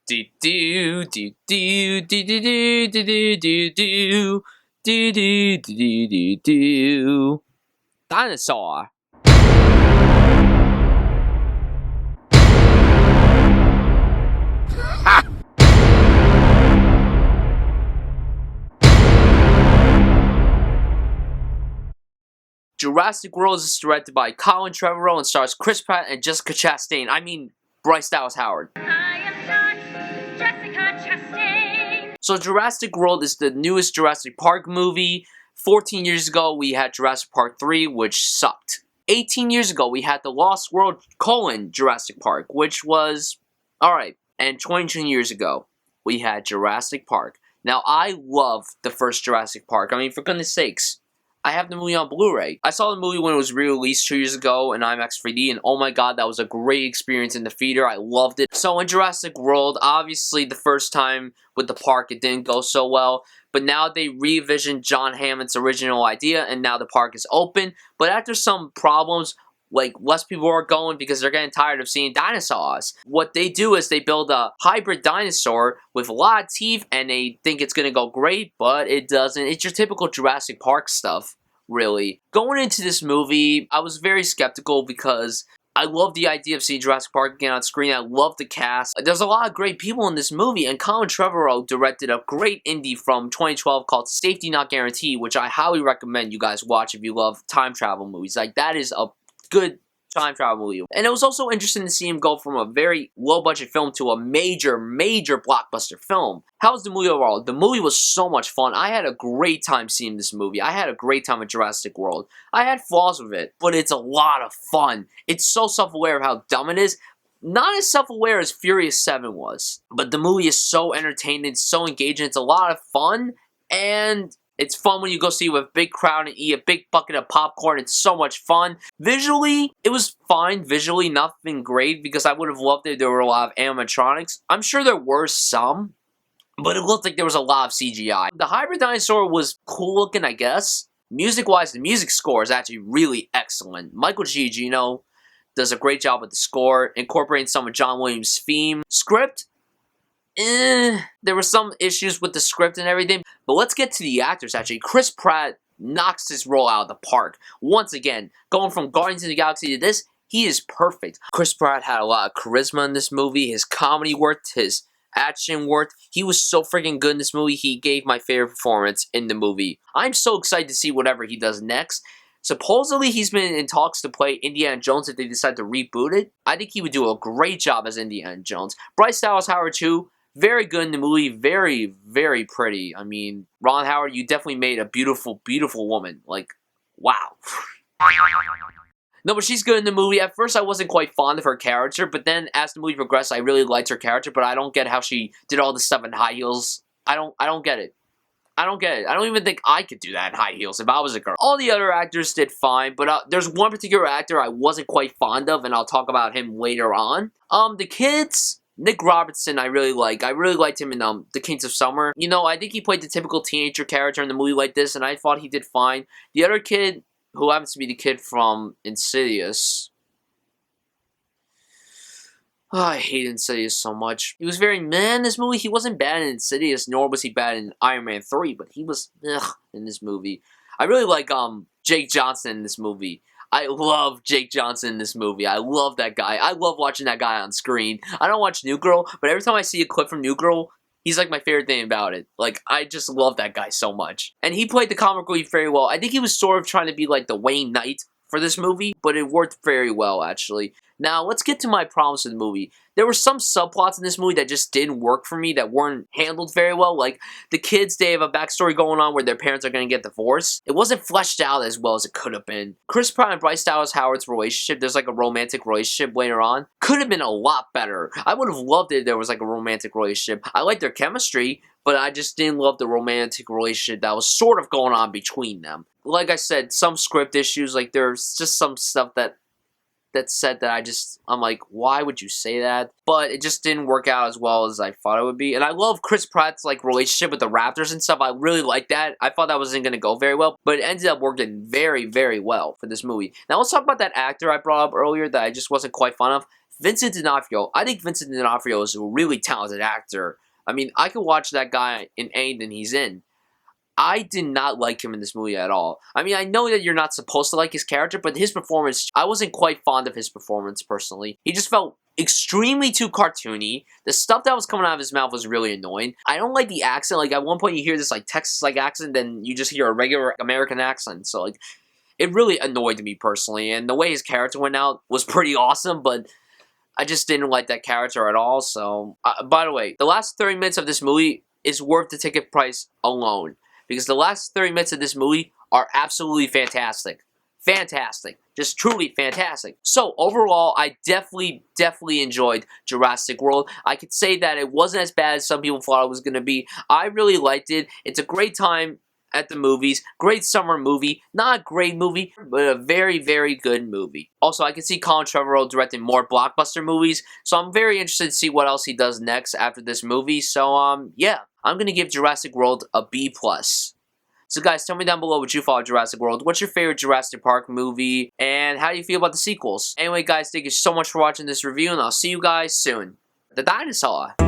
Do do do do do do do do do do do do do do do. Dinosaur. Jurassic World is directed by Colin Trevorrow and stars Chris Pratt and Jessica Chastain. I mean, Bryce Dallas Howard. I am not Jessica Chastain. So Jurassic World is the newest Jurassic Park movie. 14 years ago, we had Jurassic Park 3, which sucked. 18 years ago, we had The Lost World: Jurassic Park, which was alright. And 22 years ago, we had Jurassic Park. Now, I love the first Jurassic Park. I mean, for goodness sakes. I have the movie on Blu-ray. I saw the movie when it was re-released 2 years ago in IMAX 3D, and oh my god, that was a great experience in the theater. I loved it. So in Jurassic World, obviously the first time with the park, it didn't go so well, but now they revisioned John Hammond's original idea, and now the park is open. But after some problems, like less people are going because they're getting tired of seeing dinosaurs. What they do is they build a hybrid dinosaur with a lot of teeth, and they think it's gonna go great, but it doesn't. It's your typical Jurassic Park stuff, really. Going into this movie, I was very skeptical because I love the idea of seeing Jurassic Park again on screen. I love the cast. There's a lot of great people in this movie, and Colin Trevorrow directed a great indie from 2012 called Safety Not Guaranteed, which I highly recommend you guys watch if you love time travel movies. Like, that is a good time travel movie. And it was also interesting to see him go from a very low-budget film to a major blockbuster film. How was the movie overall? The movie was so much fun. I had a great time seeing this movie. I had a great time with Jurassic World. I had flaws with it, but it's a lot of fun. It's so self-aware of how dumb it is. Not as self-aware as Furious 7 was. But the movie is so entertaining, it's so engaging, it's a lot of fun, and it's fun when you go see it with a big crowd and eat a big bucket of popcorn. It's so much fun. Visually, it was fine. Visually, nothing great because I would have loved it if there were a lot of animatronics. I'm sure there were some, but it looked like there was a lot of CGI. The hybrid dinosaur was cool looking, I guess. Music-wise, the music score is actually really excellent. Michael Giacchino does a great job with the score, incorporating some of John Williams' theme. Script? There were some issues with the script and everything, but let's get to the actors actually. Chris Pratt knocks his role out of the park. Once again, going from Guardians of the Galaxy to this, he is perfect. Chris Pratt had a lot of charisma in this movie. His comedy worked, his action worked. He was so freaking good in this movie. He gave my favorite performance in the movie. I'm so excited to see whatever he does next. Supposedly, he's been in talks to play Indiana Jones if they decide to reboot it. I think he would do a great job as Indiana Jones. Bryce Dallas Howard, too. Very good in the movie. Very, very pretty. I mean, Ron Howard, you definitely made a beautiful, beautiful woman. Like, wow. No, but she's good in the movie. At first, I wasn't quite fond of her character, but then as the movie progressed, I really liked her character, but I don't get how she did all this stuff in high heels. I don't get it. I don't get it. I don't even think I could do that in high heels if I was a girl. All the other actors did fine, but there's one particular actor I wasn't quite fond of, and I'll talk about him later on. The kids... Nick Robertson, I really like. I really liked him in The Kings of Summer. You know, I think he played the typical teenager character in the movie like this, and I thought he did fine. The other kid, who happens to be the kid from Insidious. Oh, I hate Insidious so much. He was very meh in this movie. He wasn't bad in Insidious, nor was he bad in Iron Man 3, but he was in this movie. I really like Jake Johnson in this movie. I love Jake Johnson in this movie. I love that guy. I love watching that guy on screen. I don't watch New Girl, but every time I see a clip from New Girl, he's like my favorite thing about it. Like, I just love that guy so much. And he played the comic relief very well. I think he was sort of trying to be like the Wayne Knight for this movie, but it worked very well, actually. Now, let's get to my problems with the movie. There were some subplots in this movie that just didn't work for me, that weren't handled very well. Like, the kids, they have a backstory going on where their parents are going to get divorced. It wasn't fleshed out as well as it could have been. Chris Pratt and Bryce Dallas Howard's relationship, there's like a romantic relationship later on, could have been a lot better. I would have loved it if there was like a romantic relationship. I like their chemistry, but I just didn't love the romantic relationship that was sort of going on between them. Like I said, some script issues, like there's just some stuff that said that I'm like, why would you say that? But it just didn't work out as well as I thought it would be. And I love Chris Pratt's like relationship with the Raptors and stuff. I really like that. I thought that wasn't going to go very well, but it ended up working very, very well for this movie. Now let's talk about that actor I brought up earlier that I just wasn't quite fond of. Vincent D'Onofrio, I think Vincent D'Onofrio is a really talented actor. I mean, I could watch that guy in anything he's in. I did not like him in this movie at all. I mean, I know that you're not supposed to like his character, but his performance, I wasn't quite fond of his performance personally. He just felt extremely too cartoony. The stuff that was coming out of his mouth was really annoying. I don't like the accent. Like, at one point you hear this, like, Texas-like accent, then you just hear a regular American accent. So, like, it really annoyed me personally. And the way his character went out was pretty awesome, but I just didn't like that character at all. So, by the way, the last 30 minutes of this movie is worth the ticket price alone. Because the last 30 minutes of this movie are absolutely fantastic. Fantastic. Just truly fantastic. So, overall, I definitely enjoyed Jurassic World. I could say that it wasn't as bad as some people thought it was going to be. I really liked it. It's a great time at the movies. Great summer movie. Not a great movie, but a very good movie. Also, I can see Colin Trevorrow directing more blockbuster movies, so I'm very interested to see what else he does next after this movie. So, yeah, I'm going to give Jurassic World a B+. So guys, tell me down below what you thought of Jurassic World. What's your favorite Jurassic Park movie? And how do you feel about the sequels? Anyway, guys, thank you so much for watching this review, and I'll see you guys soon. The dinosaur.